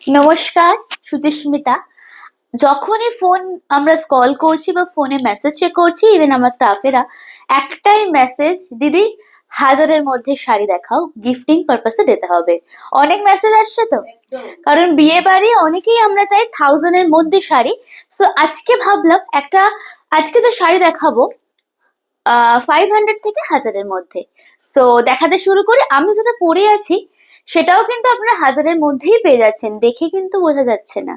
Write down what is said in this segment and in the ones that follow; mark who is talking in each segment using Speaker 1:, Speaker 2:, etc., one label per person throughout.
Speaker 1: নমস্কার, সুচিস্মিতা। যখনই ফোন আমরা স্ক্রল করছি বা ফোনে মেসেজ চেক করছি, ইভেন আমার স্টাফেরা একটাই মেসেজ, দিদি হাজারের মধ্যে শাড়ি দেখাও, গিফটিং পারপাসে দিতে হবে। অনেক মেসেজ আসছে তো, কারণ বিয়ে বাড়ি অনেকেই আমরা চাই 1000-এর মধ্যে শাড়ি। সো আজকে ভাবলাম আজকে যে শাড়ি দেখাবো 500 থেকে 1000-এর মধ্যে। সো দেখাতে শুরু করি। আমি যেটা পরে আছি সেটাও কিন্তু আপনারা 1000-এর মধ্যেই পেয়ে যাচ্ছেন, দেখে কিন্তু বোঝা যাচ্ছে না।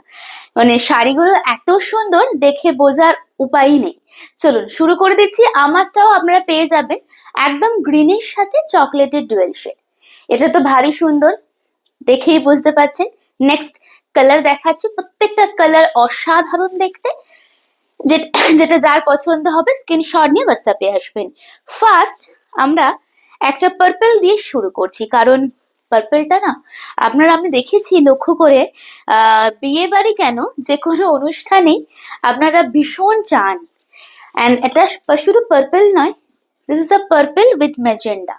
Speaker 1: মানে শাড়িগুলো এত সুন্দর, দেখে বোঝার উপায়ই নেই। চলুন শুরু করে দিচ্ছি। আমারটাও আপনারা পেয়ে যাবেন একদম গ্রিনের সাথে চকলেটের ডুয়েল শেড। এটা তো ভারী সুন্দর, দেখেই বুঝতে পারছেন। নেক্সট কালার দেখাচ্ছি, প্রত্যেকটা কালার অসাধারণ দেখতে। যেটা যার পছন্দ হবে স্ক্রিনশট নিয়ে হোয়াটসঅ্যাপে আসবেন। ফার্স্ট আমরা একটা পার্পল দিয়ে শুরু করছি, কারণ পার্পলটা না আমি দেখেছি লক্ষ্য করে বিয়ে বাড়ি কেন যে কোনো অনুষ্ঠানেই আপনারা ভীষণ চান। অ্যান্ড এটা শুধু পার্পল নয়, this is a purple with magenta.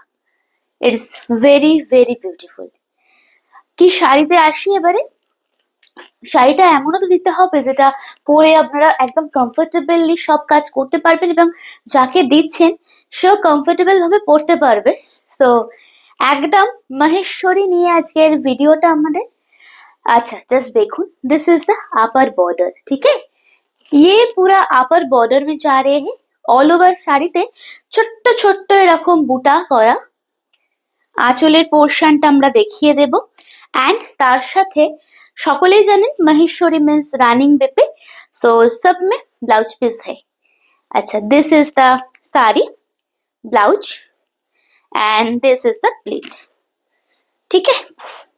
Speaker 1: It's very very beautiful. কি শাড়িতে আসি এবারে। শাড়িটা এমনও তো দিতে হবে যেটা পরে আপনারা একদম কমফোর্টেবলি সব কাজ করতে পারবেন, এবং যাকে দিচ্ছেন সেও কমফোর্টেবল ভাবে পড়তে পারবে। সো একদম মহেশ্বরী নিয়ে আজকের ভিডিওটা আমাদের। अच्छा जस्ट देखो, this is the upper border. ठीक है, ये पूरा अपर बॉर्डर में जा रहे हैं। অল ওভার শাড়িতে ছোট্ট ছোট্ট এরকম বুটা করা আঁচলের পোর্শনটা আমরা দেখিয়ে দেব। অ্যান্ড তার সাথে সকলেই জানেন মহেশ্বরী মিন্স রানিং বেপে, সো সব মে ব্লাউজ পিস है। अच्छा this is the sari blouse and this is the pleat. ঠিক আছে,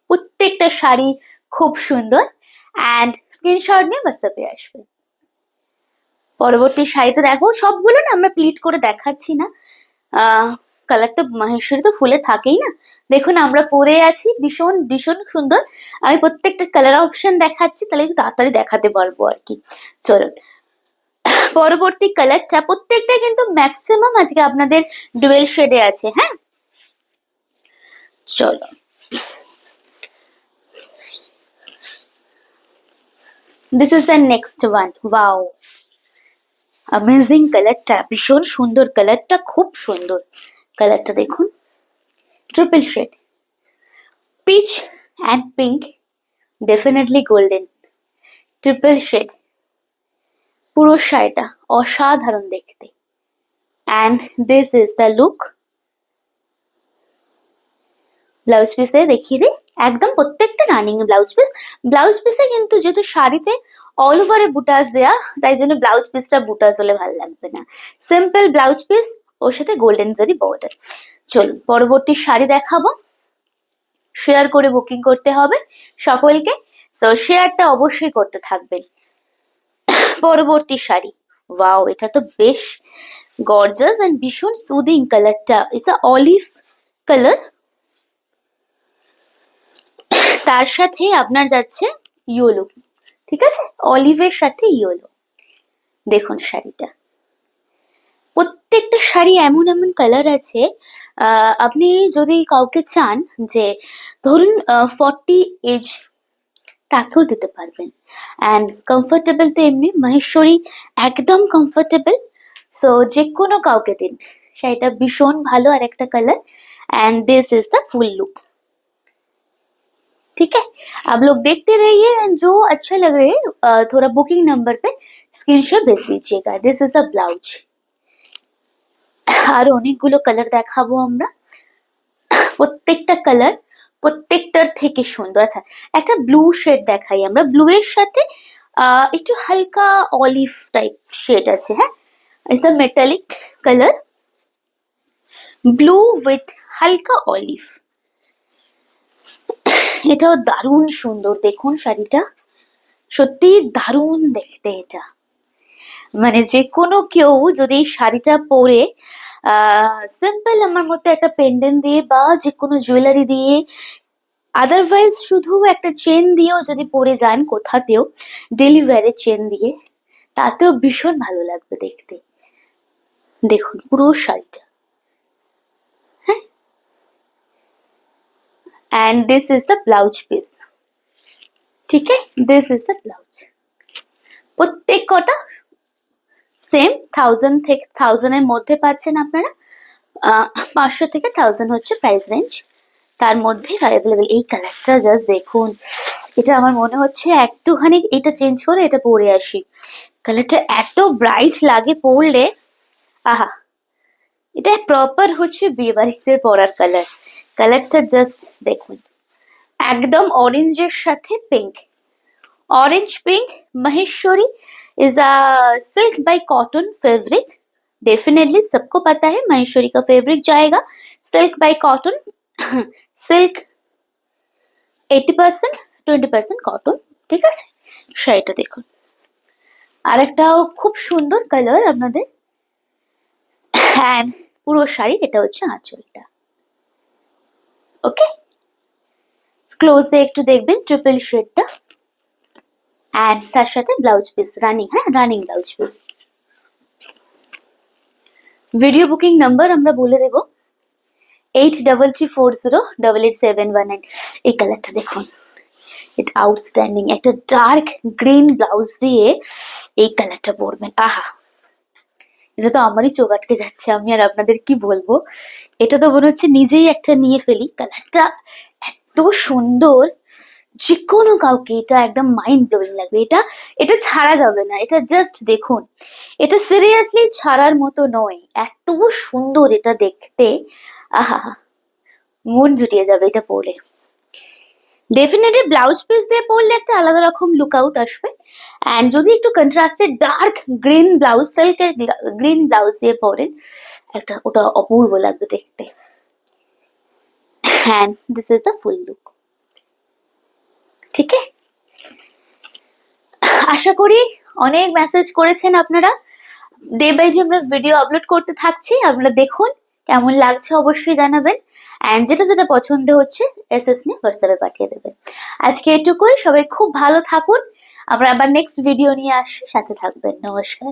Speaker 1: প্রত্যেকটা শাড়ি খুব সুন্দর। অ্যান্ড স্ক্রিনশট নিয়ে হোয়াটসঅ্যাপে আসবে। পরবর্তী শাড়িতে দেখো, সবগুলো না আমরা প্লিট করে দেখাচ্ছি না, কালার তো মাহেশ্বরী তো ফুলে থাকেই না। দেখুন আমরা পরে আছি ভীষণ ভীষণ সুন্দর। আমি প্রত্যেকটা কালার অপশন দেখাচ্ছি, তাহলে একটু তাড়াতাড়ি দেখাতে পারবো আর কি। চলুন পরবর্তী কালারটা, প্রত্যেকটা কিন্তু ম্যাক্সিমাম আজকে আপনাদের ডুয়েল শেডে আছে। হ্যাঁ চলো, this is the next one. Wow, amazing কালারটা, ভীষণ সুন্দর কালারটা, খুব সুন্দর কালারটা। দেখুন triple shade, peach and pink, definitely golden, triple shade. পুরো শাড়িটা অসাধারণ দেখতে। And this is the look. Blouse পিসে দেখিয়ে দিই, একদম প্রত্যেকটা রানিং ব্লাউজ পিস। ব্লাউজ পিসে কিন্তু যেহেতু শাড়িতে অল ওভারে বুটাস দেয়া, তাই জন্য ব্লাউজ পিসটা বুটাস হলে ভালো লাগবে না। সিম্পল ব্লাউজ পিস, ওর সাথে গোল্ডেন জারি বর্ডার। চলুন পরবর্তী শাড়ি দেখাবো। শেয়ার করে বুকিং করতে হবে সকলকে, সো শেয়ারটা অবশ্যই করতে থাকবেন। পরবর্তী শাড়ি, ওয়াও এটা তো বেশ গর্জাস এন্ড ভীষণ সুদিং। কালারটা ইটস আ অলিভ কালার, তার সাথে আপনার যাচ্ছে ইয়েলো। ঠিক আছে, অলিভের সাথে ইয়েলো। দেখুন শাড়িটা, প্রত্যেকটা শাড়ি এমন এমন কালার আছে। আপনি যদি কাউকে চান যে ধরুন 40 এজ, তাকেও দিতে পারবেন। অ্যান্ড কমফোর্টেবল তো এমনি মহেশ্বরী একদম কমফোর্টেবল। সো যে কোনো কাউকে দিন, শাড়িটা ভীষণ ভালো। আর একটা colour, and this is the full look. ठीक है, आप लोग देखते रहिए एंड जो अच्छा लग रहे हैं थोड़ा बुकिंग नंबर पे स्क्रीनशॉट भेज दीजिएगा। This is the blouse. আর অনেকগুলো কালার দেখাবো আমরা, প্রত্যেকটা কালার প্রত্যেকটার থেকে সুন্দর। আচ্ছা একটা ব্লু শেড দেখাই আমরা, ব্লু এর সাথে একটু হালকা অলিভ টাইপ শেড আছে। হ্যাঁ, এটা মেটালিক কালার, ব্লু উইথ হালকা অলিভ। এটাও দারুণ সুন্দর। দেখুন শাড়িটা সত্যি দারুণ দেখতে। এটা মানে যে কোনো কেউ যদি এই শাড়িটা পরে সিম্পল আমার মতো একটা পেন্ডেন্ট দিয়ে বা যে কোনো জুয়েলারি দিয়ে, আদারওয়াইজ শুধু একটা চেন দিয়েও যদি পরে যান কোথাতেও, ডেলি ওয়্যারের চেন দিয়ে, তাতেও ভীষণ ভালো লাগবে দেখতে। দেখুন পুরো শাড়িটা। হ্যাঁ, and this is the blouse piece. ঠিক আছে, দিস ইজ দ্য ব্লাউজ। প্রত্যেক কটা সেম 1000 এর মধ্যে পাচ্ছেন আপনারা। 500 থেকে 1000 হচ্ছে প্রাইস রেঞ্জ, তার মধ্যে অ্যাভেলেবেল। এই কালারটা জাস্ট দেখুন, এটা আমার মনে হচ্ছে একটুখানি এটা চেঞ্জ করে এটা পরে আসি। কালারটা এত ব্রাইট লাগে পরলে, আহা, এটা প্রপার হচ্ছে বিয়ে বাড়িতে পরার কালার। কালারটা জাস্ট দেখুন, একদম অরেঞ্জের সাথে pink, orange pink. Maheshwari is a silk bye cotton fabric. Definitely सबको पता है महेश्वरी का फैब्रिक जाएगा silk bye cotton. Silk 80%, 20% cotton. ঠিক আছে, শাড়িটা দেখুন। আর একটাও খুব সুন্দর কালার আপনাদের, হ্যাঁ পুরো শাড়ি, এটা হচ্ছে আঁচলটা। ওকে, ক্লোজ দিয়ে একটু দেখবেন ট্রিপল শেডটা, অ্যান্ড তার সাথে ব্লাউজ পিস রানিং, হ্যাঁ running blouse piece. Video booking number আমরা বলে দেব 8334088719। এই কালারটা দেখুন, এটা আউটস্ট্যান্ডিং। একটা ডার্ক গ্রিন ব্লাউজ দিয়ে এই কালারটা পরবেন, আহা, এটা তো আমারই চোখ আটকে যাচ্ছে। আমি আর আপনাদের কি বলবো, এটা তো মনে হচ্ছে নিজেই একটা নিয়ে ফেলি। কালারটা এত সুন্দর, যে কোনো কাউকে এটা একদম মাইন্ড ব্লোয়িং লাগবে। এটা এটা ছাড়া যাবে না, এটা জাস্ট দেখুন, এটা সিরিয়াসলি ছাড়ার মতো নয়, এত সুন্দর এটা দেখতে, আহা, মন জুটিয়ে যাবে এটা পরলে। ডেফিনেটলি ব্লাউজ পিস দিয়ে পরলে একটা আলাদা রকম লুক আউট আসবে, অ্যান্ড যদি একটু কন্ট্রাস্টেড ডার্ক গ্রিন ব্লাউজ, সিল্কের গ্রিন ব্লাউজ দিয়ে পরেন, একটা ওটা অপূর্ব লাগবে দেখতে। And this is the full look. ঠিক আছে, আশা করি অনেক মেসেজ করেছেন আপনারা। ডে বাই ডে আমরা ভিডিও আপলোড করতে থাকছি, আপনারা দেখুন কেমন লাগছে অবশ্যই জানাবেন, অ্যান্ড যেটা যেটা পছন্দ হচ্ছে এসএস নিয়ে হোয়াটসঅ্যাপে পাঠিয়ে দেবেন। আজকে এটুকুই, সবাই খুব ভালো থাকুন। আমরা আবার নেক্সট ভিডিও নিয়ে আসি, সাথে থাকবেন। নমস্কার।